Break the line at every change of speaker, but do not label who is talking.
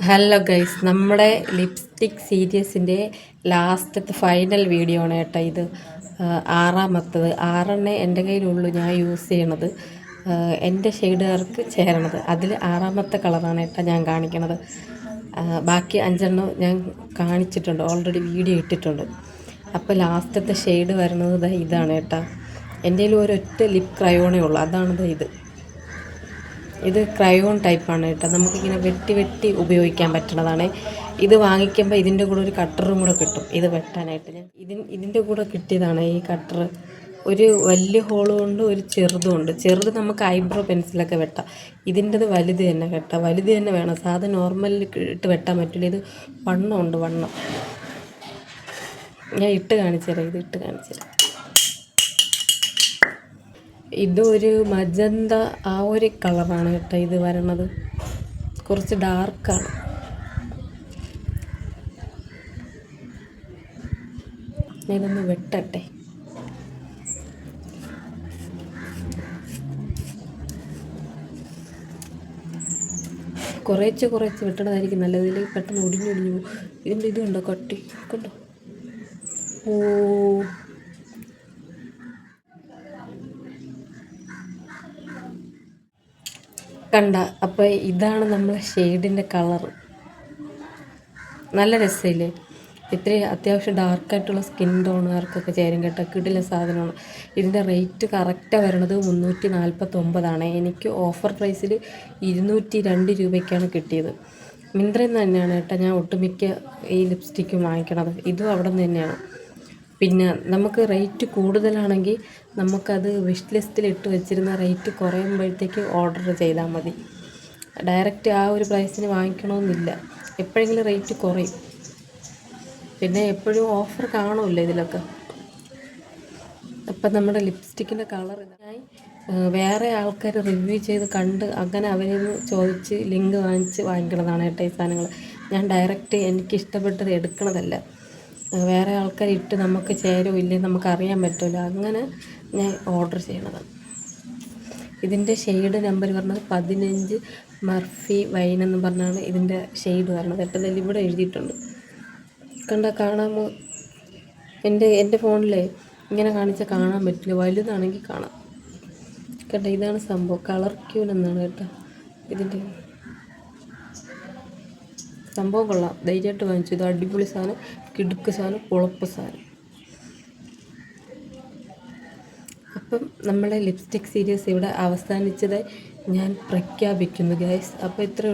Hello guys, നമ്മുടെ lipstick സീരീസിൻ്റെ ലാസ്റ്റത്തെ final video ആണ് കേട്ടോ ഇത്. ആറാമത്തത് 6 എൻ്റെ കയ്യിലുള്ളൂ ഞാൻ യൂസ് ചെയ്യണത്, എൻ്റെ ഷെയ്ഡുകാർക്ക് ചേരണത്. അതിൽ ആറാമത്തെ കളറാണ് കേട്ടോ ഞാൻ കാണിക്കണത്. ബാക്കി 5 ഞാൻ കാണിച്ചിട്ടുണ്ട്, ഓൾറെഡി വീഡിയോ ഇട്ടിട്ടുണ്ട്. അപ്പോൾ ലാസ്റ്റത്തെ ഷെയ്ഡ് വരുന്നത് ഇതാണ് കേട്ടോ. എൻ്റെ കയ്യിൽ ഒരൊറ്റ ലിപ് ക്രയോണേ ഉള്ളൂ, അതാണിത്. ഇത് ക്രയോൺ ടൈപ്പാണ് കേട്ടോ. നമുക്കിങ്ങനെ വെട്ടി വെട്ടി ഉപയോഗിക്കാൻ പറ്റുന്നതാണ്. ഇത് വാങ്ങിക്കുമ്പോൾ ഇതിൻ്റെ കൂടെ ഒരു കട്ടറും കൂടെ കിട്ടും ഇത് വെട്ടാനായിട്ട്. ഇതിൻ്റെ കൂടെ കിട്ടിയതാണ് ഈ കട്ടർ. ഒരു വലിയ ഹോളും ഉണ്ട്, ഒരു ചെറുതും ഉണ്ട്. ചെറുത് നമുക്ക് ഐബ്രോ പെൻസിലൊക്കെ വെട്ടാം. ഇതിൻ്റെത് വലുത് തന്നെ കേട്ടോ, വലുത് തന്നെ വേണം. സാധാരണ നോർമലിൽ ഇട്ട് വെട്ടാൻ പറ്റില്ല. ഇത് വണ്ണമുണ്ട്, വണ്ണം. ഞാൻ ഇട്ട് കാണിച്ചു തരാം, ഇത് ഇട്ട് കാണിച്ചു തരാം. ഇതൊരു മജന്ത ആ ഒരു കളറാണ് കേട്ടോ ഇത് വരണത്. കുറച്ച് ഡാർക്കാണ്. ഇതൊന്ന് വെട്ടട്ടെ. കുറേച്ച് വെട്ടണതായിരിക്കും നല്ലത്. ഇതിൽ പെട്ടെന്ന് ഒടിഞ്ഞു ഇതിൻ്റെ ഇത് കണ്ടോ, കട്ടി കണ്ടോ. ഓ, കണ്ട. അപ്പോൾ ഇതാണ് നമ്മളെ ഷെയ്ഡിൻ്റെ കളർ. നല്ല രസമില്ലേ? ഇത്രയും അത്യാവശ്യം ഡാർക്കായിട്ടുള്ള സ്കിൻ ടോണുകാർക്കൊക്കെ ചേരും കേട്ടോ. കിടില സാധനമാണ്. ഇതിൻ്റെ റേറ്റ് കറക്റ്റാണ് വരണത് 349. എനിക്ക് ഓഫർ പ്രൈസിൽ 202 രൂപയ്ക്കാണ് കിട്ടിയത്. മിന്ത്രയിൽ നിന്ന് തന്നെയാണ് കേട്ടോ ഞാൻ ഒട്ടുമിക്ക ഈ ലിപ്സ്റ്റിക്കും വാങ്ങിക്കണത്. ഇതും അവിടെ നിന്ന് തന്നെയാണ്. പിന്നെ നമുക്ക് റേറ്റ് കൂടുതലാണെങ്കിൽ നമുക്കത് വിഷ് ലിസ്റ്റിൽ ഇട്ട് വെച്ചിരുന്ന റേറ്റ് കുറയുമ്പോഴത്തേക്ക് ഓർഡർ ചെയ്താൽ മതി. ഡയറക്റ്റ് ആ ഒരു പ്രൈസിന് വാങ്ങിക്കണമെന്നില്ല. എപ്പോഴെങ്കിലും റേറ്റ് കുറയും. പിന്നെ എപ്പോഴും ഓഫർ കാണുമല്ലോ ഇതിലൊക്കെ. അപ്പം നമ്മുടെ ലിപ്സ്റ്റിക്കിൻ്റെ കളർ ഇതായി. വേറെ ആൾക്കാർ റിവ്യൂ ചെയ്ത് കണ്ട് അങ്ങനെ അവരിൽ നിന്ന് ചോദിച്ച് ലിങ്ക് വാങ്ങിക്കണതാണ് കേട്ടോ ഈ സാധനങ്ങൾ. ഞാൻ ഡയറക്റ്റ് എനിക്ക് ഇഷ്ടപ്പെട്ടത് എടുക്കണതല്ല. വേറെ ആൾക്കാർ ഇട്ട് നമുക്ക് ചേരുമോ ഇല്ലേ നമുക്കറിയാൻ പറ്റുമല്ലോ, അങ്ങനെ ഞാൻ ഓർഡർ ചെയ്യണതാണ്. ഇതിൻ്റെ ഷെയ്ഡ് നമ്പർ പറഞ്ഞത് 15 മർഫി വൈൻ എന്ന് പറഞ്ഞാണ് ഇതിൻ്റെ ഷെയ്ഡ് പറഞ്ഞത്. എപ്പോഴെങ്കിലും ഇവിടെ എഴുതിയിട്ടുണ്ട്, കാണാമോ? എൻ്റെ ഫോണിൽ ഇങ്ങനെ കാണിച്ചാൽ കാണാൻ പറ്റില്ല, വലുതാണെങ്കിൽ കാണാം. കണ്ട, ഇതാണ് സംഭവം. കളർ ക്യൂൻ എന്നാണ് കേട്ടോ ഇതിൻ്റെ സംഭവം. കൊള്ളാം, ധൈര്യമായിട്ട് വാങ്ങിച്ചു. ഇത് അടിപൊളി സാധനം, കിടുക്ക് സാധനം, കുഴപ്പ് സാധനം. അപ്പം നമ്മളെ ലിപ്സ്റ്റിക് സീരീസ് ഇവിടെ അവസാനിച്ചതായി ഞാൻ പ്രഖ്യാപിക്കുന്നു ഗൈസ്. അപ്പോൾ ഇത്രയേ